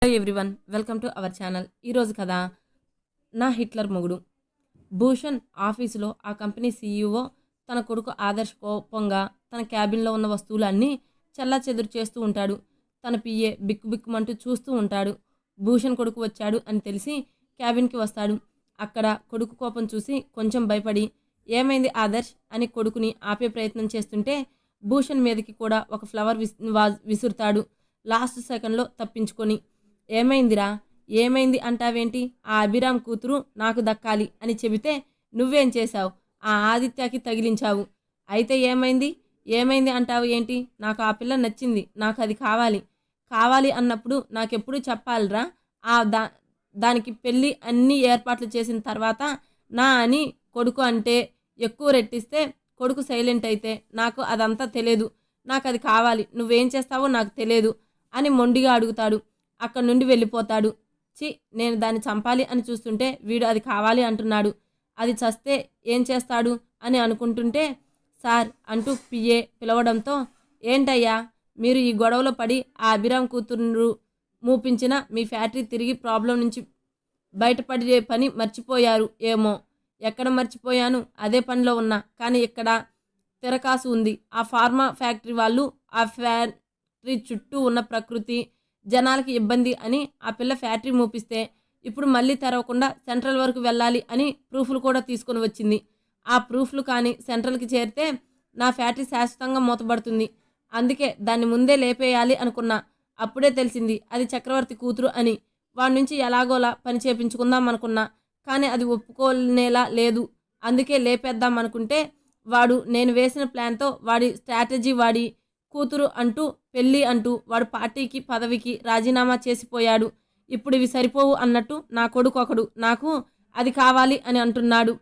Hello everyone, welcome to our channel. ఈరోజు కథ నా హిట్లర్ మొగుడు. భూషణ్ ఆఫీసులో ఆ కంపెనీ సీఈఓ తన కొడుకు ఆదర్శ్ కోపంగా తన క్యాబిన్లో ఉన్న వస్తువులన్నీ చెల్లాచెదురు చేస్తూ ఉంటాడు. తన పిఏ బిక్కుబిక్కుమంటూ చూస్తూ ఉంటాడు. భూషణ్ కొడుకు వచ్చాడు అని తెలిసి క్యాబిన్కి వస్తాడు. అక్కడ కొడుకు కోపం చూసి కొంచెం భయపడి, ఏమైంది ఆదర్శ్ అని కొడుకుని ఆపే ప్రయత్నం చేస్తుంటే భూషణ్ మీదకి కూడా ఒక ఫ్లవర్ విసురుతాడు. లాస్ట్ సెకండ్లో తప్పించుకొని, ఏమైందిరా, ఏమైంది అంటావేంటి, ఆ అభిరామ్ కూతురు నాకు దక్కాలి అని చెబితే నువ్వేం చేశావు, ఆ ఆదిత్యకి తగిలించావు. అయితే ఏమైంది, ఏమైంది అంటావు ఏంటి, నాకు ఆ పిల్ల నచ్చింది, నాకు అది కావాలి. కావాలి అన్నప్పుడు నాకెప్పుడు చెప్పాలిరా. ఆ దానికి పెళ్ళి అన్ని ఏర్పాట్లు చేసిన తర్వాత నా అని కొడుకు అంటే ఎక్కువ రెట్టిస్తే కొడుకు సైలెంట్ అయితే నాకు అదంతా తెలియదు, నాకు అది కావాలి, నువ్వేం చేస్తావో నాకు తెలియదు అని మొండిగా అడుగుతాడు. అక్కడి నుండి వెళ్ళిపోతాడు. నేను దాన్ని చంపాలి అని చూస్తుంటే వీడు అది కావాలి అంటున్నాడు. అది చస్తే ఏం చేస్తాడు అని అనుకుంటుంటే సార్ అంటూ పిఏ పిలవడంతో, ఏంటయ్యా మీరు ఈ గొడవలో పడి ఆ అభిరామ్ కూతురు మూపించిన మీ ఫ్యాక్టరీ తిరిగి ప్రాబ్లం నుంచి బయటపడే పని మర్చిపోయారు ఏమో. ఎక్కడ మర్చిపోయాను, అదే పనిలో ఉన్నా, కానీ ఇక్కడ తిరకాసు ఉంది. ఆ ఫార్మా ఫ్యాక్టరీ వాళ్ళు ఆ ఫ్యాక్టరీ చుట్టూ ఉన్న ప్రకృతి జనాలకి ఇబ్బంది అని ఆ పిల్ల ఫ్యాక్టరీ మూపిస్తే ఇప్పుడు మళ్ళీ తెరవకుండా సెంట్రల్ వరకు వెళ్ళాలి అని ప్రూఫ్లు కూడా తీసుకొని వచ్చింది. ఆ ప్రూఫ్లు కానీ సెంట్రల్కి చేరితే నా ఫ్యాక్టరీ శాశ్వతంగా మూతబడుతుంది. అందుకే దాన్ని ముందే లేపేయాలి అనుకున్నా. అప్పుడే తెలిసింది అది చక్రవర్తి కూతురు అని. వాడి నుంచి ఎలాగోలా పని చేపించుకుందాం అనుకున్నా, కానీ అది ఒప్పుకోనేలా లేదు. అందుకే లేపేద్దాం అనుకుంటే వాడు నేను వేసిన ప్లాన్తో వాడి స్ట్రాటజీ వాడి కూతురు అంటూ పెళ్ళి అంటూ వాడు పార్టీకి పదవికి రాజీనామా చేసిపోయాడు. ఇప్పుడు ఇవి సరిపోవు అన్నట్టు నా కొడుకు ఒకడు నాకు అది కావాలి అని అంటున్నాడు.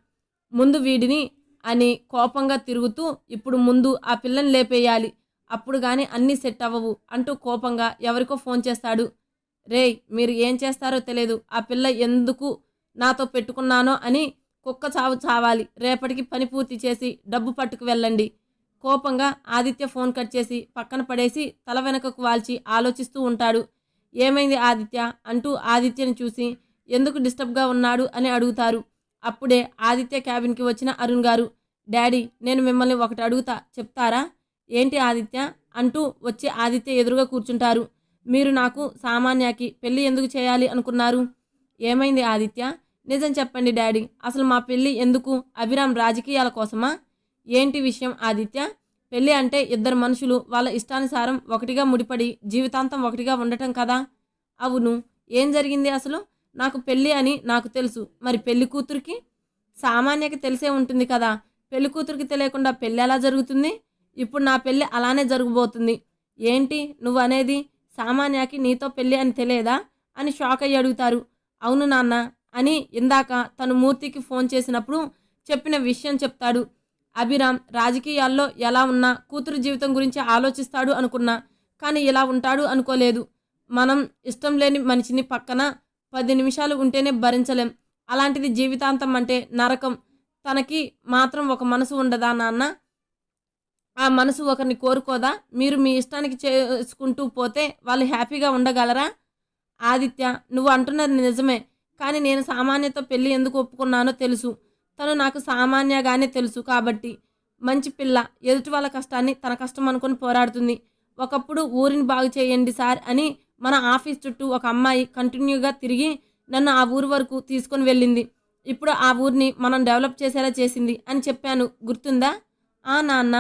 ముందు వీడిని అని కోపంగా తిరుగుతూ ఇప్పుడు ముందు ఆ పిల్లని లేపేయాలి, అప్పుడు కానీ అన్నీ సెట్ అవ్వవు అంటూ కోపంగా ఎవరికో ఫోన్ చేస్తాడు. రేయ్, మీరు ఏం చేస్తారో తెలియదు, ఆ పిల్ల ఎందుకు నాతో పెట్టుకున్నానో అని కుక్క చావు చావాలి, రేపటికి పని పూర్తి చేసి డబ్బు పట్టుకు వెళ్ళండి. కోపంగా ఆదిత్య ఫోన్ కట్ చేసి పక్కన పడేసి తల వెనకకు వాల్చి ఆలోచిస్తూ ఉంటాడు. ఏమైంది ఆదిత్య అంటూ ఆదిత్యని చూసి ఎందుకు డిస్టర్బ్గా ఉన్నాడు అని అడుగుతారు. అప్పుడే ఆదిత్య క్యాబిన్కి వచ్చిన అరుణ్ గారు, డాడీ నేను మిమ్మల్ని ఒకటి అడుగుతా, చెప్తారా. ఏంటి ఆదిత్య అంటూ వచ్చి ఆదిత్య ఎదురుగా కూర్చుంటారు. మీరు నాకు సామాన్యకి పెళ్ళి ఎందుకు చేయాలి అనుకున్నారు. ఏమైంది ఆదిత్య, నిజం చెప్పండి డాడీ, అసలు మా పెళ్ళి ఎందుకు, అభిరామ్ రాజకీయాల కోసమా. ఏంటి విషయం ఆదిత్య, పెళ్ళి అంటే ఇద్దరు మనుషులు వాళ్ళ ఇష్టానుసారం ఒకటిగా ముడిపడి జీవితాంతం ఒకటిగా ఉండటం కదా. అవును, ఏం జరిగింది అసలు. నాకు పెళ్ళి అని నాకు తెలుసు, మరి పెళ్లి కూతురికి సామాన్యకి తెలిసే ఉంటుంది కదా, పెళ్లి కూతురికి తెలియకుండా పెళ్ళి ఎలా జరుగుతుంది. ఇప్పుడు నా పెళ్ళి అలానే జరగబోతుంది. ఏంటి నువ్వు అనేది, సామాన్యకి నీతో పెళ్ళి అని తెలియదా అని షాక్ అయ్యి అడుగుతారు. అవును నాన్న అని ఇందాక తను మూర్తికి ఫోన్ చేసినప్పుడు చెప్పిన విషయం చెప్తాడు. అభిరామ్ రాజకీయాల్లో ఎలా ఉన్నా కూతురు జీవితం గురించి ఆలోచిస్తాడు అనుకున్నా, కానీ ఇలా ఉంటాడు అనుకోలేదు. మనం ఇష్టం లేని మనిషిని పక్కన 10 నిమిషాలు ఉంటేనే భరించలేం, అలాంటిది జీవితాంతం అంటే నరకం. తనకి మాత్రం ఒక మనసు ఉండదా నాన్న, ఆ మనసు ఒకరిని కోరుకోదా. మీరు మీ ఇష్టానికి చేసుకుంటూ పోతే వాళ్ళు హ్యాపీగా ఉండగలరా. ఆదిత్య నువ్వు అంటున్నది నిజమే, కానీ నేను సామాన్యతో పెళ్ళి ఎందుకు ఒప్పుకున్నానో తెలుసు. తను నాకు సామాన్యగానే తెలుసు కాబట్టి. మంచి పిల్ల, ఎదుటి వాళ్ళ కష్టాన్ని తన కష్టం అనుకొని పోరాడుతుంది. ఒకప్పుడు ఊరిని బాగు చేయండి సార్ అని మన ఆఫీస్ చుట్టూ ఒక అమ్మాయి కంటిన్యూగా తిరిగి నన్ను ఆ ఊరు వరకు తీసుకొని వెళ్ళింది. ఇప్పుడు ఆ ఊరిని మనం డెవలప్ చేసేలా చేసింది అని చెప్పాను, గుర్తుందా. ఆ నాన్న,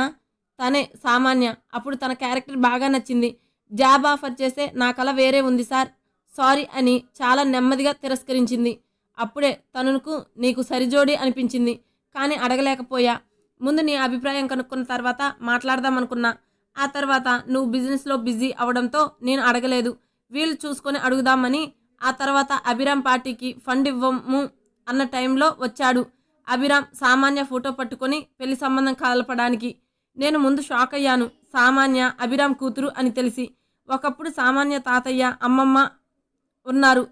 తనే సామాన్య. అప్పుడు తన క్యారెక్టర్ బాగా నచ్చింది. జాబ్ ఆఫర్ చేస్తే నా కల వేరే ఉంది సార్, సారీ అని చాలా నెమ్మదిగా తిరస్కరించింది. అప్పుడే తనకు నీకు సరిజోడి అనిపించింది, కానీ అడగలేకపోయా. ముందు నీ అభిప్రాయం కనుక్కున్న తర్వాత మాట్లాడదామనుకున్నా. ఆ తర్వాత నువ్వు బిజినెస్లో బిజీ అవడంతో నేను అడగలేదు, వీళ్ళు చూసుకొని అడుగుదామని. ఆ తర్వాత అభిరామ్ పార్టీకి ఫండ్ ఇవ్వము అన్న టైంలో వచ్చాడు. అభిరామ్ సామాన్య ఫోటో పట్టుకొని పెళ్లి సంబంధం కలపడానికి. నేను ముందు షాక్ అయ్యాను, సామాన్య అభిరామ్ కూతురు అని తెలిసి. ఒకప్పుడు సామాన్య తాతయ్య అమ్మమ్మ ఉన్నారు,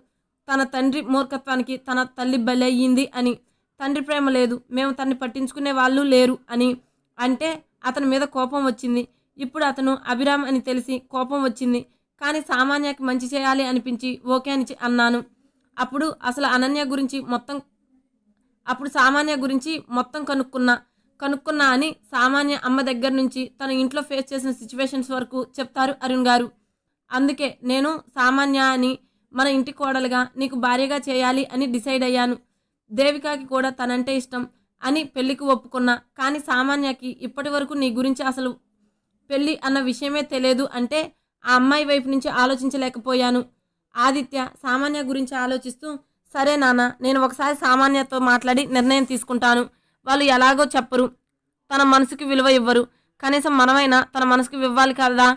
తన తండ్రి మూర్ఖత్వానికి తన తల్లి బలయ్యింది అని. తండ్రి ప్రేమ లేదు, మేము తన్ని పట్టించుకునే వాళ్ళు లేరు అని అంటే అతని మీద కోపం వచ్చింది. ఇప్పుడు అతను అభిరామ్ అని తెలిసి కోపం వచ్చింది, కానీ సామాన్యకి మంచి చేయాలి అనిపించి ఓకే అని అన్నాను. అప్పుడు అసలు అనన్య గురించి మొత్తం అప్పుడు సామాన్య గురించి మొత్తం కనుక్కున్నా అని సామాన్య అమ్మ దగ్గర నుంచి తన ఇంట్లో ఫేస్ చేసిన సిచ్యువేషన్స్ వరకు చెప్తారు అరుణ్ గారు. అందుకే నేను సామాన్య అని మన ఇంటి కోడలుగా నీకు భార్యగా చేయాలి అని డిసైడ్ అయ్యాను. దేవికాకి కూడా తనంటే ఇష్టం అని పెళ్లికి ఒప్పుకున్నా. కానీ సామాన్యకి ఇప్పటి వరకు నీ గురించి అసలు పెళ్ళి అన్న విషయమే తెలియదు అంటే ఆ అమ్మాయి వైపు నుంచి ఆలోచించలేకపోయాను. ఆదిత్య సామాన్య గురించి ఆలోచిస్తూ, సరే నాన్న, నేను ఒకసారి సామాన్యతో మాట్లాడి నిర్ణయం తీసుకుంటాను. వాళ్ళు ఎలాగో చెప్పరు, తన మనసుకి విలువ ఇవ్వరు, కనీసం మనమైనా తన మనసుకి ఇవ్వాలి కదా.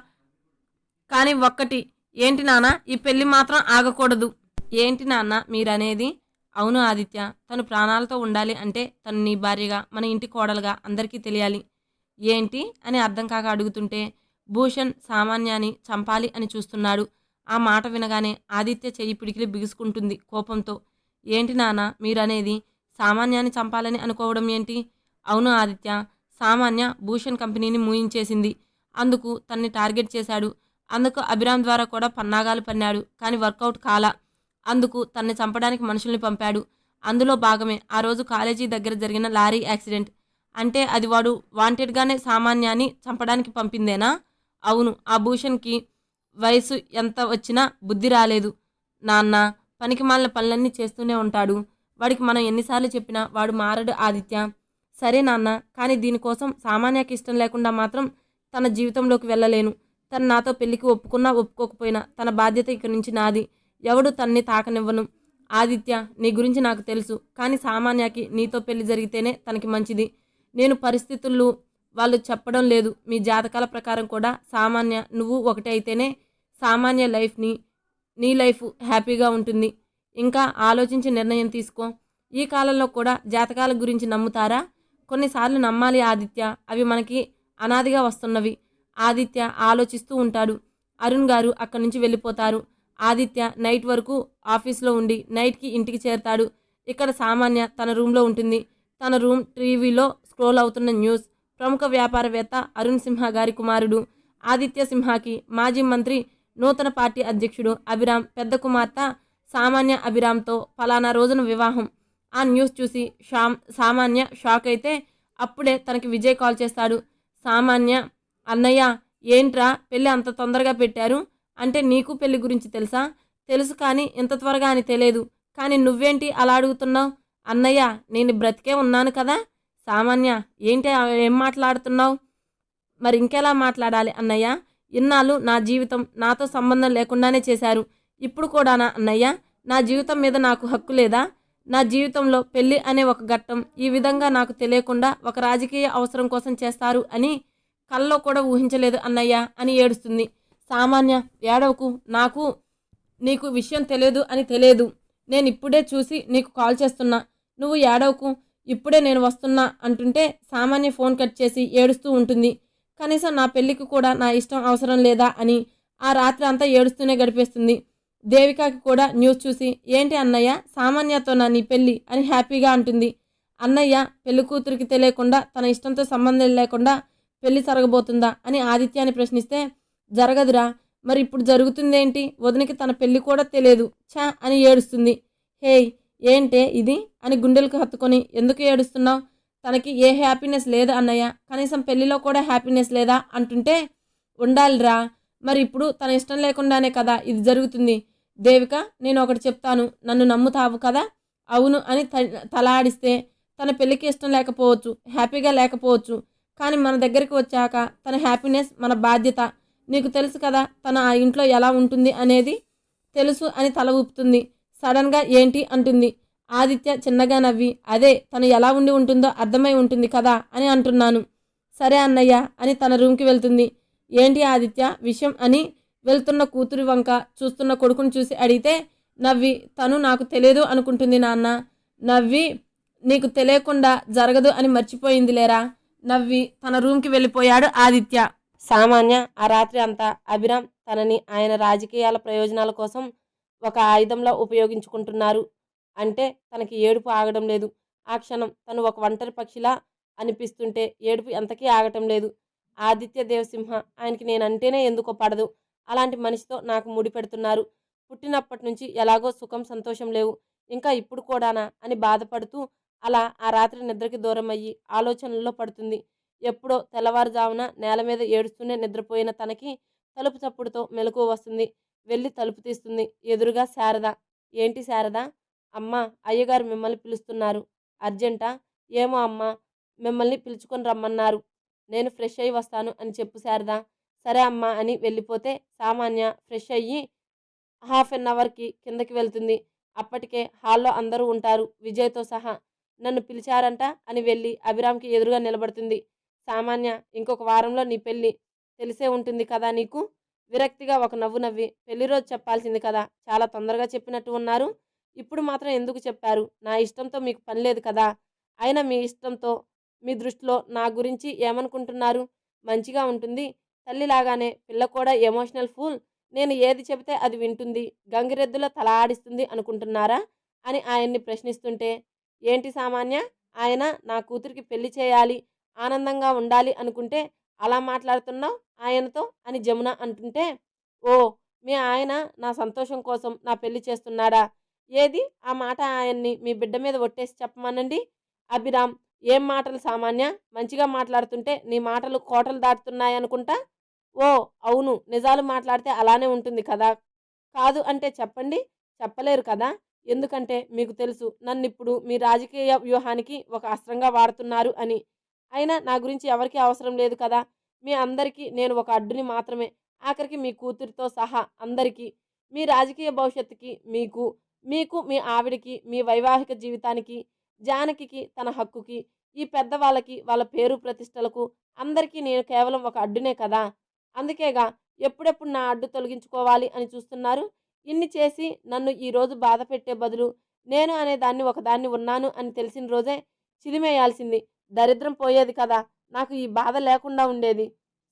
కానీ ఒక్కటి, ఏంటి నాన్న, ఈ పెళ్ళి మాత్రం ఆగకూడదు. ఏంటి నాన్న మీరనేది? అవును ఆదిత్య, తను ప్రాణాలతో ఉండాలి అంటే తను నీ భార్యగా, మన ఇంటి కోడలుగా అందరికీ తెలియాలి. ఏంటి అని అర్థం కాక అడుగుతుంటే, భూషణ్ సామాన్యాన్ని చంపాలి అని చూస్తున్నాడు. ఆ మాట వినగానే ఆదిత్య చెయ్యి పిడికిలి బిగుసుకుంటుంది కోపంతో. ఏంటి నాన్న మీరనేది? సామాన్యాన్ని చంపాలని అనుకోవడం ఏంటి? అవును ఆదిత్య, సామాన్య భూషణ్ కంపెనీని మూయించేసింది. అందుకు తన్ని టార్గెట్ చేశాడు. అందుకు అభిరామ్ ద్వారా కూడా పన్నాగాలు పన్నాడు. కానీ వర్కౌట్ కాలా. అందుకు తన్ని చంపడానికి మనుషుల్ని పంపాడు. అందులో భాగమే ఆ రోజు కాలేజీ దగ్గర జరిగిన లారీ యాక్సిడెంట్. అంటే అది వాడు వాంటెడ్గానే సామాన్యాన్ని చంపడానికి పంపిందేనా? అవును, ఆ భూషణ్కి వయసు ఎంత వచ్చినా బుద్ధి రాలేదు నాన్న. పనికిమాలిన పనులన్నీ చేస్తూనే ఉంటాడు. వాడికి మనం ఎన్నిసార్లు చెప్పినా వాడు మారడు ఆదిత్య. సరే నాన్న, కానీ దీనికోసం సామాన్యకి ఇష్టం లేకుండా మాత్రం తన జీవితంలోకి వెళ్ళలేను. తను నాతో పెళ్లికి ఒప్పుకున్నా ఒప్పుకోకపోయినా తన బాధ్యత ఇక నుంచి నాది. ఎవడు తన్ని తాకనివ్వను. ఆదిత్య, నీ గురించి నాకు తెలుసు. కానీ సామాన్యకి నీతో పెళ్లి జరిగితేనే తనకి మంచిది. నేను పరిస్థితులు వాళ్ళు చెప్పడం లేదు. మీ జాతకాల ప్రకారం కూడా సామాన్య నువ్వు ఒకటే అయితేనే సామాన్య లైఫ్ని నీ లైఫ్ హ్యాపీగా ఉంటుంది. ఇంకా ఆలోచించి నిర్ణయం తీసుకో. ఈ కాలంలో కూడా జాతకాల గురించి నమ్ముతారా? కొన్నిసార్లు నమ్మాలి ఆదిత్య, అవి మనకి అనాదిగా వస్తున్నవి. ఆదిత్య ఆలోచిస్తూ ఉంటాడు. అరుణ్ గారు అక్కడి నుంచి వెళ్ళిపోతారు. ఆదిత్య నైట్ వరకు ఆఫీస్లో ఉండి నైట్కి ఇంటికి చేరతాడు. ఇక్కడ సామాన్య తన రూమ్లో ఉంటుంది. తన రూమ్ టీవీలో స్క్రోల్ అవుతున్న న్యూస్. ప్రముఖ వ్యాపారవేత్త అరుణ్ సింహ గారి కుమారుడు ఆదిత్య సింహాకి మాజీ మంత్రి, నూతన పార్టీ అధ్యక్షుడు అభిరామ్ పెద్ద కుమార్తె సామాన్య అభిరామ్తో ఫలానా రోజున వివాహం. ఆ న్యూస్ చూసి సామాన్య షాక్ అయితే అప్పుడే తనకి విజయ్ కాల్ చేస్తాడు. సామాన్య, అన్నయ్య, ఏంట్రా పెళ్ళి అంత తొందరగా పెట్టారు? అంటే నీకు పెళ్లి గురించి తెలుసా? తెలుసు, కానీ ఇంత త్వరగా అని తెలియదు. కానీ నువ్వేంటి అలా అడుగుతున్నావు? అన్నయ్య, నేను బ్రతికే ఉన్నాను కదా. సామాన్య, ఏంటి ఏం మాట్లాడుతున్నావు? మరి ఇంకెలా మాట్లాడాలి అన్నయ్య? ఇన్నాళ్ళు నా జీవితం నాతో సంబంధం లేకుండానే చేశారు. ఇప్పుడు కూడానా అన్నయ్య? నా జీవితం మీద నాకు హక్కు లేదా? నా జీవితంలో పెళ్ళి అనే ఒక ఘట్టం ఈ విధంగా నాకు తెలియకుండా ఒక రాజకీయ అవసరం కోసం చేస్తారు అని కల్లో కూడా ఊహించలేదు అన్నయ్య అని ఏడుస్తుంది. సామాన్య, ఏడవకు. నీకు విషయం తెలియదు అని తెలియదు. నేను ఇప్పుడే చూసి నీకు కాల్ చేస్తున్నా. నువ్వు ఏడవకు, ఇప్పుడే నేను వస్తున్నా అంటుంటే సామాన్య ఫోన్ కట్ చేసి ఏడుస్తూ ఉంటుంది. కనీసం నా పెళ్ళికి కూడా నా ఇష్టం అవసరం లేదా అని ఆ రాత్రి అంతా ఏడుస్తూనే గడిపేస్తుంది. దేవికాకి కూడా న్యూస్ చూసి, ఏంటి అన్నయ్య, సామాన్యతో నా నీ పెళ్ళి అని హ్యాపీగా అంటుంది. అన్నయ్య పెళ్లి కూతురికి తెలియకుండా తన ఇష్టంతో సంబంధం లేకుండా పెళ్లి జరగబోతుందా అని ఆదిత్యాన్ని ప్రశ్నిస్తే, జరగదురా. మరి ఇప్పుడు జరుగుతుందేంటి? వదినకి తన పెళ్లి కూడా తెలియదు ఛా అని ఏడుస్తుంది. హేయ్, ఏంటే ఇది అని గుండెలకు హత్తుకొని, ఎందుకు ఏడుస్తున్నావు? తనకి ఏ హ్యాపీనెస్ లేదు అన్నయ్య. కనీసం పెళ్లిలో కూడా హ్యాపీనెస్ లేదా అంటుంటే, ఉండాలిరా. మరి ఇప్పుడు తన ఇష్టం లేకుండానే కదా ఇది జరుగుతుంది. దేవిక, నేను ఒకటి చెప్తాను, నన్ను నమ్ముతావు కదా? అవును అని తలాడిస్తే, తన పెళ్ళికి ఇష్టం లేకపోవచ్చు, హ్యాపీగా లేకపోవచ్చు, కానీ మన దగ్గరికి వచ్చాక తన హ్యాపీనెస్ మన బాధ్యత. నీకు తెలుసు కదా తన ఆ ఇంట్లో ఎలా ఉంటుంది అనేది. తెలుసు అని తల ఊపుతుంది. సడన్గా ఏంటి అంటుంది. ఆదిత్య చిన్నగా నవ్వి, అదే తను ఎలా ఉండి ఉంటుందో అర్థమై ఉంటుంది కదా అని అంటున్నాను. సరే అన్నయ్య అని తన రూమ్కి వెళ్తుంది. ఏంటి ఆదిత్య విషయం అని వెళ్తున్న కూతురి వంక చూస్తున్న కొడుకుని చూసి అడిగితే, నవ్వి, తను నాకు తెలియదు అనుకుంటుంది నాన్న. నవ్వి, నీకు తెలియకుండా జరగదు అని మర్చిపోయింది లేరా. నవ్వి తన రూమ్కి వెళ్ళిపోయాడు ఆదిత్య. సామాన్య ఆ రాత్రి అంతా అభిరామ్ తనని ఆయన రాజకీయాల ప్రయోజనాల కోసం ఒక ఆయుధంలో ఉపయోగించుకుంటున్నారు అంటే తనకి ఏడుపు ఆగడం లేదు. ఆ క్షణం తను ఒక ఒంటరి పక్షిలా అనిపిస్తుంటే ఏడుపు ఎంతకీ ఆగటం లేదు. ఆదిత్య దేవసింహ, ఆయనకి నేనంటేనే ఎందుకో పడదు. అలాంటి మనిషితో నాకు ముడిపెడుతున్నారు. పుట్టినప్పటి నుంచి ఎలాగో సుఖం సంతోషం లేవు. ఇంకా ఇప్పుడు కూడానా అని బాధపడుతూ అలా ఆ రాత్రి నిద్రకి దూరమయ్యి ఆలోచనల్లో పడుతుంది. ఎప్పుడో తెల్లవారుజామున నేల మీద ఏడుస్తూనే నిద్రపోయిన తనకి తలుపు చప్పుడుతో మెలకువ వస్తుంది. వెళ్ళి తలుపు తీస్తుంది. ఎదురుగా శారద. ఏంటి శారదా? అమ్మా, అయ్యగారు మిమ్మల్ని పిలుస్తున్నారు. అర్జెంటా? ఏమో అమ్మా, మిమ్మల్ని పిలుచుకొని రమ్మన్నారు. నేను ఫ్రెష్ అయ్యి వస్తాను అని చెప్పు శారదా. సరే అమ్మా అని వెళ్ళిపోతే సామాన్య ఫ్రెష్ అయ్యి హాఫ్ ఎన్ అవర్కి కిందకి వెళ్తుంది. అప్పటికే హాల్లో అందరూ ఉంటారు, విజయ్తో సహా. నన్ను పిలిచారంట అని వెళ్ళి అభిరామ్కి ఎదురుగా నిలబడుతుంది. సామాన్య, ఇంకొక వారంలో నీ పెళ్ళి, తెలిసే ఉంటుంది కదా నీకు. విరక్తిగా ఒక నవ్వు నవ్వి, పెళ్లి రోజు చెప్పాల్సింది కదా, చాలా తొందరగా చెప్పినట్టు ఉన్నారు. ఇప్పుడు మాత్రం ఎందుకు చెప్పారు? నా ఇష్టంతో మీకు పని లేదు కదా. అయినా మీ ఇష్టంతో మీ దృష్టిలో నా గురించి ఏమనుకుంటున్నారు? మంచిగా ఉంటుంది, తల్లిలాగానే పిల్ల కూడా ఎమోషనల్ ఫూల్, నేను ఏది చెబితే అది వింటుంది, గంగిరెద్దులో తల ఆడిస్తుంది అనుకుంటున్నారా అని ఆయన్ని ప్రశ్నిస్తుంటే, ఏంటి సామాన్య, ఆయన నా కూతురికి పెళ్లి చేయాలి, ఆనందంగా ఉండాలి అనుకుంటే అలా మాట్లాడుతున్నావు ఆయనతో అని జమున అంటుంటే, ఓ, మీ ఆయన నా సంతోషం కోసం నా పెళ్లి చేస్తున్నాడా? ఏది ఆ మాట ఆయన్ని మీ బిడ్డ మీద ఒట్టేసి చెప్పమనండి. అభిరామ్, ఏం మాటలు సామాన్య, మంచిగా మాట్లాడుతుంటే నీ మాటలు కోటలు దాటుతున్నాయనుకుంటా. ఓ, అవును, నిజాలు మాట్లాడితే అలానే ఉంటుంది కదా. కాదు అంటే చెప్పండి. చెప్పలేరు కదా. ఎందుకంటే మీకు తెలుసు నన్నిప్పుడు మీ రాజకీయ వ్యూహానికి ఒక అస్త్రంగా వాడుతున్నారు అని. అయినా నా గురించి ఎవరికీ అవసరం లేదు కదా. మీ అందరికీ నేను ఒక అడ్డుని మాత్రమే. ఆఖరికి మీ కూతురితో సహా అందరికీ. మీ రాజకీయ భవిష్యత్తుకి, మీకు మీకు మీ ఆవిడికి, మీ వైవాహిక జీవితానికి, జానకికి తన హక్కుకి, ఈ పెద్దవాళ్ళకి వాళ్ళ పేరు ప్రతిష్టలకు అందరికీ నేను కేవలం ఒక అడ్డునే కదా. అందుకేగా ఎప్పుడెప్పుడు నా అడ్డు తొలగించుకోవాలి అని చూస్తున్నారు. ఇన్ని చేసి నన్ను ఈరోజు బాధ పెట్టే బదులు నేను అనే దాన్ని ఒకదాన్ని ఉన్నాను అని తెలిసిన రోజే చిదిమేయాల్సింది. దరిద్రం పోయేది కదా. నాకు ఈ బాధ లేకుండా ఉండేది.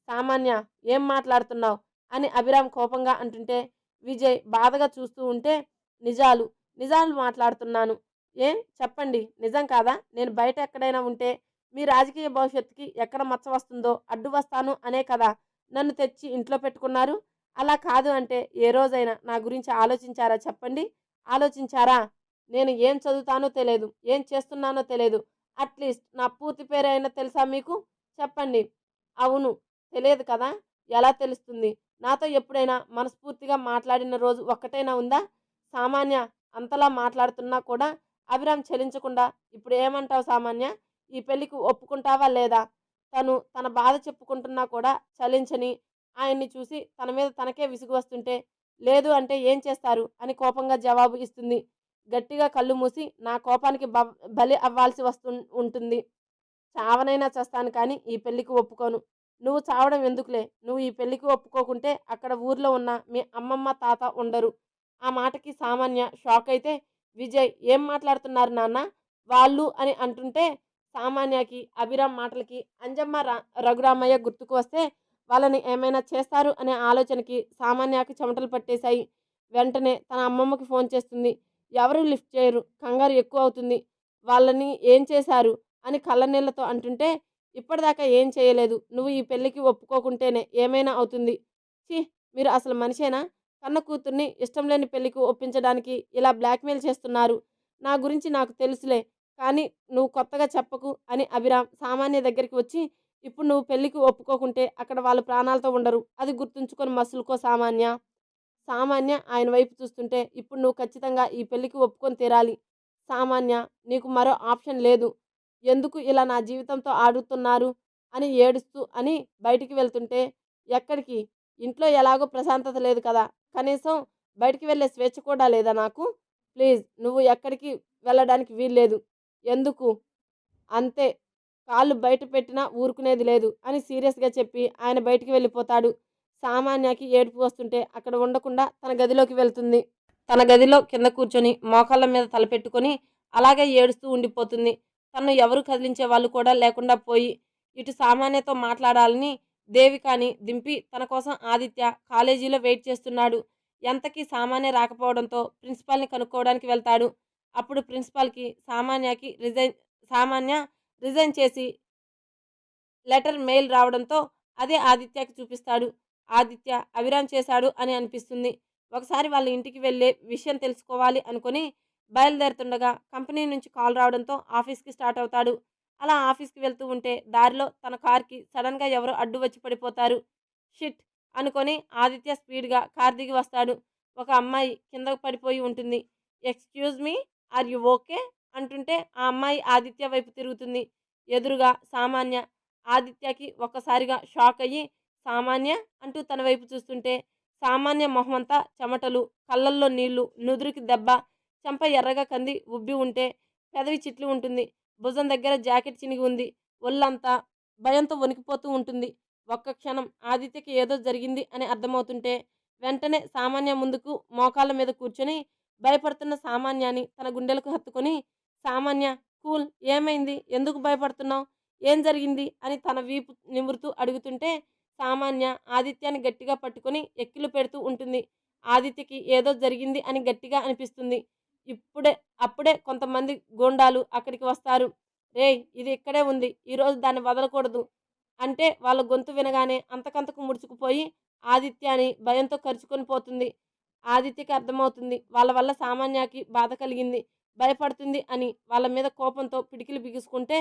సామాన్య, ఏం మాట్లాడుతున్నావు అని అభిరామ్ కోపంగా అంటుంటే, విజయ్ బాధగా చూస్తూ ఉంటే, నిజాలు నిజాలు మాట్లాడుతున్నాను. ఏం చెప్పండి, నిజం కాదా? నేను బయట ఎక్కడైనా ఉంటే మీ రాజకీయ భవిష్యత్తుకి ఎక్కడ మచ్చ వస్తుందో అడ్డు వస్తాను అనే కదా నన్ను తెచ్చి ఇంట్లో పెట్టుకున్నారు. అలా కాదు అంటే ఏ రోజైనా నా గురించి ఆలోచించారా చెప్పండి? ఆలోచించారా? నేను ఏం చదువుతానో తెలియదు, ఏం చేస్తున్నానో తెలియదు. అట్లీస్ట్ నా పూర్తి పేరైనా తెలుసా మీకు? చెప్పండి. అవును, తెలియదు కదా. ఎలా తెలుస్తుంది? నాతో ఎప్పుడైనా మనస్ఫూర్తిగా మాట్లాడిన రోజు ఒక్కటైనా ఉందా? సామాన్య అంతలా మాట్లాడుతున్నా కూడా అభిరామ్ చలించకుండా, ఇప్పుడు ఏమంటావు సామాన్య, ఈ పెళ్లికి ఒప్పుకుంటావా లేదా? తను తన బాధ చెప్పుకుంటున్నా కూడా చలించని ఆయన్ని చూసి తన మీద తనకే విసుగు వస్తుంటే, లేదు అంటే ఏం చేస్తారు అని కోపంగా జవాబు ఇస్తుంది. గట్టిగా కళ్ళు మూసి నా కోపానికి బలి అవ్వాల్సి ఉంటుంది. చావనైనా చస్తాను కానీ ఈ పెళ్లికి ఒప్పుకోను. నువ్వు చావడం ఎందుకులే, నువ్వు ఈ పెళ్లికి ఒప్పుకోకుంటే అక్కడ ఊర్లో ఉన్న మీ అమ్మమ్మ తాత ఉండరు. ఆ మాటకి సామాన్య షాక్ అయితే, విజయ్, ఏం మాట్లాడుతున్నారు నాన్న వాళ్ళు అని అంటుంటే, సామాన్యకి అభిరామ్ మాటలకి అంజమ్మ రఘురామయ్య గుర్తుకు వస్తే వాళ్ళని ఏమైనా చేస్తారు అనే ఆలోచనకి సామాన్యకి చెమటలు పట్టేశాయి. వెంటనే తన అమ్మమ్మకి ఫోన్ చేస్తుంది. ఎవరు లిఫ్ట్ చేయరు, కంగారు ఎక్కువ అవుతుంది. వాళ్ళని ఏం చేశారు అని కళ్ళనీళ్లతో అంటుంటే, ఇప్పటిదాకా ఏం చేయలేదు, నువ్వు ఈ పెళ్లికి ఒప్పుకోకుంటేనే ఏమైనా అవుతుంది. ఛీ, మీరు అసలు మనిషేనా? కన్న కూతుర్ని ఇష్టం లేని పెళ్లికి ఒప్పించడానికి ఇలా బ్లాక్మెయిల్ చేస్తున్నారు. నా గురించి నాకు తెలుసులే, కానీ నువ్వు కొత్తగా చెప్పకు అని అభిరామ్ సామాన్య దగ్గరికి వచ్చి, ఇప్పుడు నువ్వు పెళ్లికి ఒప్పుకోకుంటే అక్కడ వాళ్ళు ప్రాణాలతో ఉండరు, అది గుర్తుంచుకొని మసులుకో సామాన్య. సామాన్య ఆయన వైపు చూస్తుంటే, ఇప్పుడు నువ్వు ఖచ్చితంగా ఈ పెళ్లికి ఒప్పుకొని తీరాలి సామాన్య, నీకు మరో ఆప్షన్ లేదు. ఎందుకు ఇలా నా జీవితంతో ఆడుతున్నారు అని ఏడుస్తూ అని బయటికి వెళ్తుంటే, ఎక్కడికి? ఇంట్లో ఎలాగో ప్రశాంతత లేదు కదా, కనీసం బయటికి వెళ్ళే స్వేచ్ఛ కూడా లేదా నాకు? ప్లీజ్, నువ్వు ఎక్కడికి వెళ్ళడానికి వీల్లేదు. ఎందుకు? అంతే, కాళ్ళు బయట పెట్టినా ఊరుకునేది లేదు అని సీరియస్గా చెప్పి ఆయన బయటికి వెళ్ళిపోతాడు. సామాన్యకి ఏడుపు వస్తుంటే అక్కడ ఉండకుండా తన గదిలోకి వెళ్తుంది. తన గదిలో కింద కూర్చొని మోకాళ్ళ మీద తలపెట్టుకొని అలాగే ఏడుస్తూ ఉండిపోతుంది. తను ఎవరు కదిలించే వాళ్ళు కూడా లేకుండా పోయి ఇటు సామాన్యతో మాట్లాడాలని దేవికాని దింపి తన కోసం ఆదిత్య కాలేజీలో వెయిట్ చేస్తున్నాడు. ఎంతకీ సామాన్య రాకపోవడంతో ప్రిన్సిపాల్ని కనుక్కోవడానికి వెళ్తాడు. అప్పుడు ప్రిన్సిపాల్కి సామాన్య రిజైన్ చేసి లెటర్ మెయిల్ రావడంతో అదే ఆదిత్యకి చూపిస్తాడు. ఆదిత్య అభిరామ్ చేశాడు అని అనిపిస్తుంది. ఒకసారి వాళ్ళ ఇంటికి వెళ్ళే విషయం తెలుసుకోవాలి అనుకుని బయలుదేరుతుండగా కంపెనీ నుంచి కాల్ రావడంతో ఆఫీస్‌కి స్టార్ట్ అవుతాడు. అలా ఆఫీస్‌కి వెళ్తూ ఉంటే దారిలో తన కార్‌కి సడెన్‌గా ఎవరో అడ్డు వచ్చి పడిపోతారు. షిట్! అనుకొని ఆదిత్య స్పీడ్‌గా కార్ దిగి వస్తాడు. ఒక అమ్మాయి కింద పడిపోయి ఉంటుంది. Excuse me, are you okay? అంటుంటే ఆ అమ్మాయి ఆదిత్య వైపు తిరుగుతుంది. ఎదురుగా సామాన్య. ఆదిత్యకి ఒక్కసారిగా షాక్ అయ్యి సామాన్య అంటూ తన వైపు చూస్తుంటే సామాన్య మొహమంతా చెమటలు, కళ్ళల్లో నీళ్లు, నుదురుకి దెబ్బ, చెంప ఎర్రగా కంది ఉబ్బి ఉంటే పెదవి చిట్లి ఉంటుంది. భుజం దగ్గర జాకెట్ చినిగి ఉంది. ఒళ్ళంతా భయంతో వణికిపోతూ ఉంటుంది. ఒక్క క్షణం ఆదిత్యకి ఏదో జరిగింది అని అర్థమవుతుంటే వెంటనే సామాన్య ముందుకు మోకాళ్ళ మీద కూర్చొని భయపడుతున్న సామాన్యాని తన గుండెలకు హత్తుకొని సామాన్య, కూల్, ఏమైంది, ఎందుకు భయపడుతున్నావు, ఏం జరిగింది అని తన వీపు నిమురుతూ అడుగుతుంటే సామాన్య ఆదిత్యాన్ని గట్టిగా పట్టుకొని ఎక్కిళ్ళు పెడుతూ ఉంటుంది. ఆదిత్యకి ఏదో జరిగింది అని గట్టిగా అనిపిస్తుంది. ఇప్పుడే అప్పుడే కొంతమంది గూండాలు అక్కడికి వస్తారు. రేయ్, ఇది ఇక్కడే ఉంది, ఈరోజు దాన్ని వదలకూడదు అంటే వాళ్ళ గొంతు వినగానే అంతకంతకు ముడుచుకుపోయి ఆదిత్య అని భయంతో కరుచుకొని పోతుంది. ఆదిత్యకి అర్థమవుతుంది వాళ్ళ వల్ల సామాన్యకి బాధ కలిగింది, భయపడుతుంది అని. వాళ్ళ మీద కోపంతో పిడికిలు బిగుసుకుంటే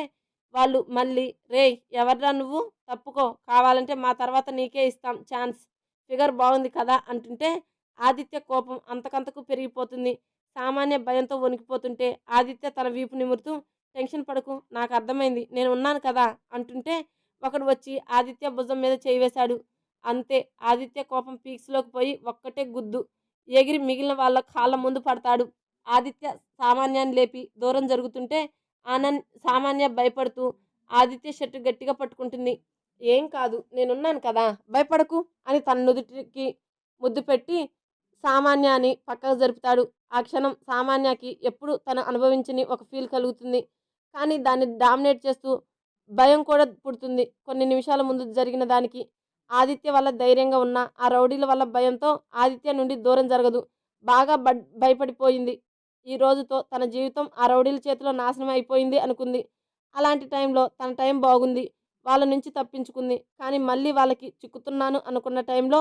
వాళ్ళు మళ్ళీ రేయ్, ఎవర్రా నువ్వు, తప్పుకో, కావాలంటే మా తర్వాత నీకే ఇస్తాం ఛాన్స్, ఫిగర్ బాగుంది కదా అంటుంటే ఆదిత్య కోపం అంతకంతకు పెరిగిపోతుంది. సామాన్య భయంతో వణికిపోతుంటే ఆదిత్య తన వీపు నిమురుతూ టెన్షన్ పడకు, నాకు అర్థమైంది, నేను ఉన్నాను కదా అంటుంటే ఒకడు వచ్చి ఆదిత్య భుజం మీద చేయి వేశాడు. అంతే, ఆదిత్య కోపం పీక్స్లోకి పోయి ఒక్కటే గుద్దు ఎగిరి మిగిలిన వాళ్ళ కాళ్ళ ముందు పడతాడు. ఆదిత్య సామాన్యాన్ని లేపి దూరం జరుగుతుంటే సామాన్య భయపడుతూ ఆదిత్య షర్టు గట్టిగా పట్టుకుంటుంది. ఏం కాదు, నేనున్నాను కదా, భయపడకు అని తన నుదుటికి ముద్దు పెట్టి సామాన్యాన్ని పక్కకు జరుపుతాడు. ఆ క్షణం సామాన్యకి ఎప్పుడు తను అనుభవించని ఒక ఫీల్ కలుగుతుంది. కానీ దాన్ని డామినేట్ చేస్తూ భయం కూడా పుడుతుంది. కొన్ని నిమిషాల ముందు జరిగిన దానికి ఆదిత్య వల్ల ధైర్యంగా ఉన్న ఆ రౌడీల వల్ల భయంతో ఆదిత్య నుండి దూరం జరగదు. బాగా భయపడిపోయింది. ఈ రోజుతో తన జీవితం ఆ రౌడీల చేతిలో నాశనం అయిపోయింది అనుకుంది. అలాంటి టైంలో తన టైం బాగుంది, వాళ్ళ నుంచి తప్పించుకుంది. కానీ మళ్ళీ వాళ్ళకి చిక్కుతున్నాను అనుకున్న టైంలో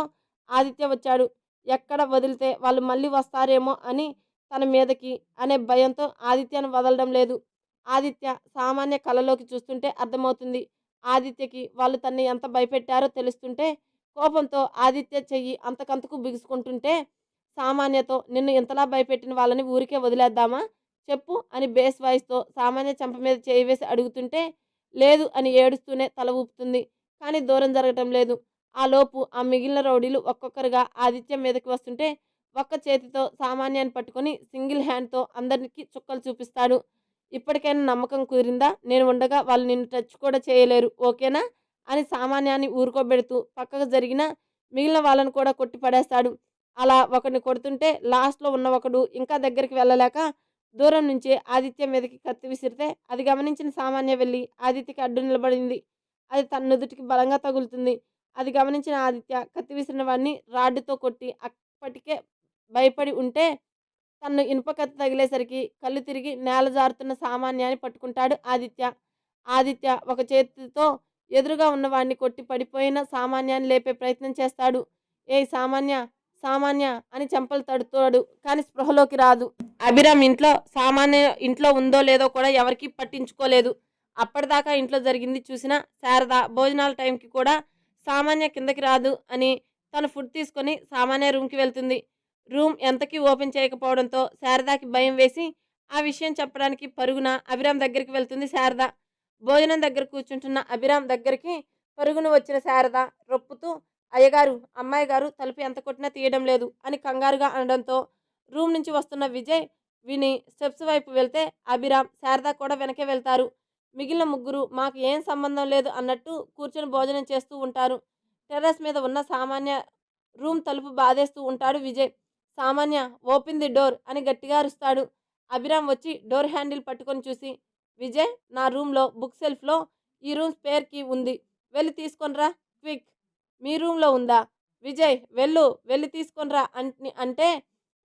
ఆదిత్య వచ్చాడు. ఎక్కడ వదిలితే వాళ్ళు మళ్ళీ వస్తారేమో అని తన మీదకి అనే భయంతో ఆదిత్యను వదలడం లేదు. ఆదిత్య సామాన్య కళ్ళలోకి చూస్తుంటే అర్థమవుతుంది. ఆదిత్యకి వాళ్ళు తన్ని ఎంత భయపెట్టారో తెలుస్తుంటే కోపంతో ఆదిత్య చెయ్యి అంతకంతకు బిగుసుకుంటుంటే సామాన్యతో నిన్ను ఇంతలా భయపెట్టిన వాళ్ళని ఊరికే వదిలేద్దామా చెప్పు అని బేస్ వాయిస్తో సామాన్య చెంప మీద చేయి వేసి అడుగుతుంటే లేదు అని ఏడుస్తూనే తల ఊపుతుంది. కానీ దూరం జరగటం లేదు. ఆ లోపు ఆ మిగిలిన రౌడీలు ఒక్కొక్కరుగా ఆదిత్య మీదకి వస్తుంటే ఒక్క చేతితో సామాన్యాన్ని పట్టుకొని సింగిల్ హ్యాండ్తో అందరికి చుక్కలు చూపిస్తాడు. ఇప్పటికైనా నమ్మకం కుదిరిందా, నేను ఉండగా వాళ్ళు నిన్ను టచ్ కూడా చేయలేరు, ఓకేనా అని సామాన్యాన్ని ఊరుకోబెడుతూ పక్కకు జరిగిన మిగిలిన వాళ్ళను కూడా కొట్టి పడేస్తాడు. అలా ఒకరిని కొడుతుంటే లాస్ట్లో ఉన్న ఒకడు ఇంకా దగ్గరికి వెళ్ళలేక దూరం నుంచి ఆదిత్య మీదకి కత్తి విసిరితే అది గమనించిన సామాన్య వెళ్ళి ఆదిత్యకి అడ్డు నిలబడింది. అది తన నుదుటికి బలంగా తగులుతుంది. అది గమనించిన ఆదిత్య కత్తి విసిరిన వాడిని రాడ్డుతో కొట్టి అప్పటికే భయపడి ఉంటే తన్ను ఇనుప కత్తి తగిలేసరికి కళ్ళు తిరిగి నేల జారుతున్న సామాన్యాన్ని పట్టుకుంటాడు ఆదిత్య. ఆదిత్య ఒక చేతితో ఎదురుగా ఉన్నవాడిని కొట్టి పడిపోయిన సామాన్యాన్ని లేపే ప్రయత్నం చేస్తాడు. ఏయ్ సామాన్య, సామాన్య అని చెంపలు తడుతాడు. కానీ స్పృహలోకి రాదు. అభిరామ్ సామాన్య ఇంట్లో ఉందో లేదో కూడా ఎవరికీ పట్టించుకోలేదు. అప్పటిదాకా ఇంట్లో జరిగింది చూసిన శారద భోజనాల టైంకి కూడా సామాన్య కిందకి రాదు అని తను ఫుడ్ తీసుకొని సామాన్య రూమ్కి వెళ్తుంది. రూమ్ ఎంతకీ ఓపెన్ చేయకపోవడంతో శారదాకి భయం వేసి ఆ విషయం చెప్పడానికి పరుగున అభిరామ్ దగ్గరికి వెళ్తుంది శారద. భోజనం దగ్గర కూర్చుంటున్న అభిరామ్ దగ్గరికి పరుగున వచ్చిన శారద రొప్పుతూ అయ్యగారు, అమ్మాయి గారు తలుపు ఎంత కొట్టినా తీయడం లేదు అని కంగారుగా అనడంతో రూమ్ నుంచి వస్తున్న విజయ్ విని స్టెప్స్ వైపు వెళ్తే అభిరామ్, శారద కూడా వెనకే వెళ్తారు. మిగిలిన ముగ్గురు మాకు ఏం సంబంధం లేదు అన్నట్టు కూర్చొని భోజనం చేస్తూ ఉంటారు. టెర్రస్ మీద ఉన్న సామాన్య రూమ్ తలుపు బాధేస్తూ ఉంటాడు విజయ్. సామాన్య, ఓపెన్ ది డోర్ అని గట్టిగా అరుస్తాడు. అభిరామ్ వచ్చి డోర్ హ్యాండిల్ పట్టుకొని చూసి విజయ్, నా రూమ్లో బుక్ సెల్ఫ్లో ఈ రూమ్ స్పేర్ కీ ఉంది, వెళ్ళి తీసుకొనిరా క్విక్. మీ రూమ్లో ఉందా? విజయ్, వెళ్ళి తీసుకొనిరా అంటే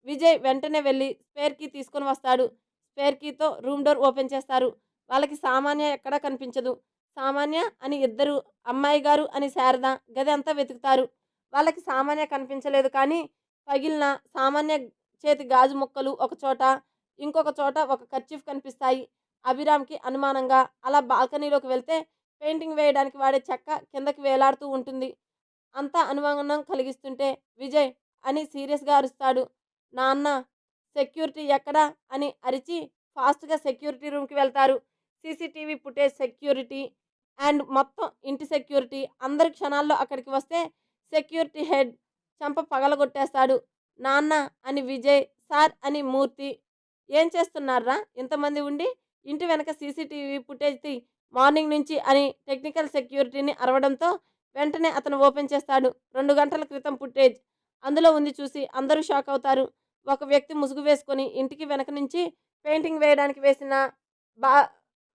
విజయ్ వెంటనే వెళ్ళి స్పేర్ కీ తీసుకొని వస్తాడు. స్పేర్ కీతో రూమ్ డోర్ ఓపెన్ చేస్తారు. వాళ్ళకి సామాన్య ఎక్కడా కనిపించదు. సామాన్య అని ఇద్దరు, అమ్మాయి గారు అని శారద గది అంతా వెతుకుతారు. వాళ్ళకి సామాన్య కనిపించలేదు, కానీ పగిలిన సామాన్య చేతి గాజు ముక్కలు ఒక చోట, ఇంకొక చోట ఒక కర్చీఫ్ కనిపిస్తాయి. అభిరామ్‌కి అనుమానంగా. అలా బాల్కనీలోకి వెళ్తే పెయింటింగ్ వేయడానికి వాడే చెక్క కిందకి వేలాడుతూ ఉంటుంది. అంతా అనుమానం కలిగిస్తుంటే విజయ్ అని సీరియస్‌గా అరుస్తాడు. నాన్న సెక్యూరిటీ ఎక్కడా అని అరిచి ఫాస్ట్‌గా సెక్యూరిటీ రూమ్‌కి వెళ్తారు. సీసీటీవీ ఫుటేజ్, సెక్యూరిటీ అండ్ మొత్తం ఇంటి సెక్యూరిటీ అందరు క్షణాల్లో అక్కడికి వస్తే సెక్యూరిటీ హెడ్ చెంప పగలగొట్టేస్తాడు. నాన్న అని విజయ్, సార్ అని మూర్తి. ఏం చేస్తున్నారా ఇంతమంది ఉండి? ఇంటి వెనక సీసీటీవీ ఫుటేజ్ తీ, మార్నింగ్ నుంచి అని టెక్నికల్ సెక్యూరిటీని అరవడంతో వెంటనే అతను ఓపెన్ చేస్తాడు. 2 గంటల క్రితం ఫుటేజ్ అందులో ఉంది చూసి అందరూ షాక్ అవుతారు. ఒక వ్యక్తి ముసుగు వేసుకొని ఇంటికి వెనక నుంచి పెయింటింగ్ వేయడానికి వేసిన బా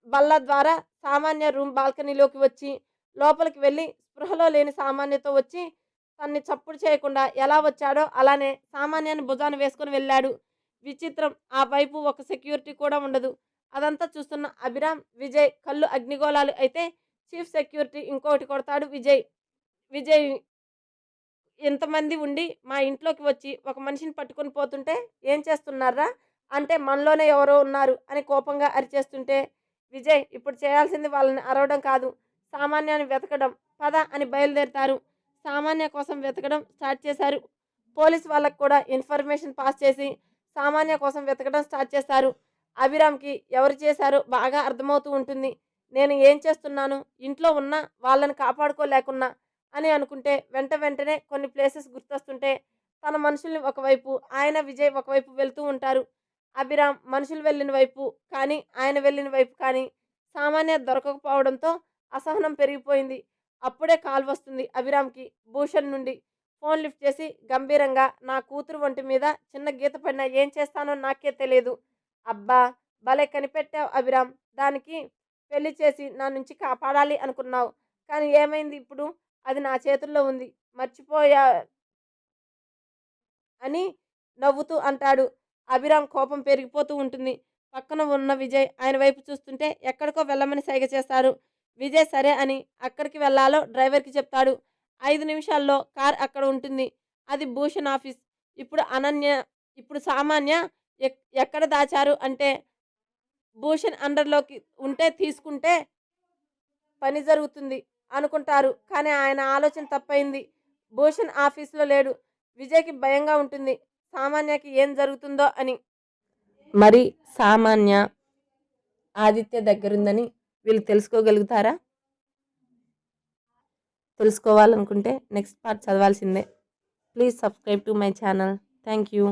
బల్ల ద్వారా సామాన్య రూమ్ బాల్కనీలోకి వచ్చి లోపలికి వెళ్ళి స్పృహలో లేని సామాన్యతో వచ్చి తన్ని చప్పుడు చేయకుండా ఎలా వచ్చాడో అలానే సామాన్యాన్ని భుజాన వేసుకొని వెళ్ళాడు. విచిత్రం, ఆ వైపు ఒక సెక్యూరిటీ కూడా ఉండదు. అదంతా చూస్తున్న అభిరామ్, విజయ్ కళ్ళు అగ్నిగోళాలు అయితే చీఫ్ సెక్యూరిటీ ఇంకొకటి కొడతాడు. విజయ్ విజయ్ ఇంతమంది ఉండి మా ఇంట్లోకి వచ్చి ఒక మనిషిని పట్టుకొని పోతుంటే ఏం చేస్తున్నారా అంటే మనలోనే ఎవరో ఉన్నారు అని కోపంగా అరిచేస్తుంటే విజయ్ ఇప్పుడు చేయాల్సింది వాళ్ళని అరవడం కాదు, సామాన్యాన్ని వెతకడం, పద అని బయలుదేరతారు. సామాన్య కోసం వెతకడం స్టార్ట్ చేశారు. పోలీస్ వాళ్ళకు కూడా ఇన్ఫర్మేషన్ పాస్ చేసి సామాన్య కోసం వెతకడం స్టార్ట్ చేశారు. అభిరామ్కి ఎవరు చేశారో బాగా అర్థమవుతూ ఉంటుంది. నేను ఏం చేస్తున్నాను, ఇంట్లో ఉన్న వాళ్ళని కాపాడుకోలేకున్నా అని అనుకుంటే వెంటనే కొన్ని ప్లేసెస్ గుర్తొస్తుంటే తన మనుషుల్ని ఒకవైపు, ఆయన విజయ్ ఒకవైపు వెళ్తూ ఉంటారు. అభిరామ్ మనుషులు వెళ్ళిన వైపు కానీ ఆయన వెళ్ళిన వైపు కానీ సామాన్య దొరకకపోవడంతో అసహనం పెరిగిపోయింది. అప్పుడే కాల్ వస్తుంది అభిరామ్కి భూషణ్ నుండి. ఫోన్ లిఫ్ట్ చేసి గంభీరంగా, నా కూతురు ఒంటి మీద చిన్న గీత పడినా ఏం చేస్తానో నాకే తెలియదు. అబ్బా భలే కనిపెట్టావు అభిరామ్, దానికి పెళ్లి చేసి నా నుంచి కాపాడాలి అనుకున్నావు, కానీ ఏమైంది ఇప్పుడు? అది నా చేతుల్లో ఉంది, మర్చిపోయా అని నవ్వుతూ అంటాడు. అభిరామ్ కోపం పెరిగిపోతూ ఉంటుంది. పక్కన ఉన్న విజయ్ ఆయన వైపు చూస్తుంటే ఎక్కడికో వెళ్ళమని సైగ చేస్తాడు. విజయ్ సరే అని అక్కడికి వెళ్ళాలో డ్రైవర్కి చెప్తాడు. 5 నిమిషాల్లో కార్ అక్కడ ఉంటుంది. అది భూషణ్ ఆఫీస్. ఇప్పుడు సామాన్య ఎక్కడ దాచారు అంటే భూషణ్ అండర్లోకి ఉంటే తీసుకుంటే పని జరుగుతుంది అనుకుంటారు, కానీ ఆయన ఆలోచన తప్పైంది. భూషణ్ ఆఫీసులో లేడు. విజయ్కి భయంగా ఉంటుంది సామాన్యకి ఏం జరుగుతుందో అని. మరి సామాన్య ఆదిత్య దగ్గరుందని వీళ్ళు తెలుసుకోగలుగుతారా? తెలుసుకోవాలనుకుంటే నెక్స్ట్ పార్ట్ చదవాల్సిందే. Please subscribe to my channel. Thank you.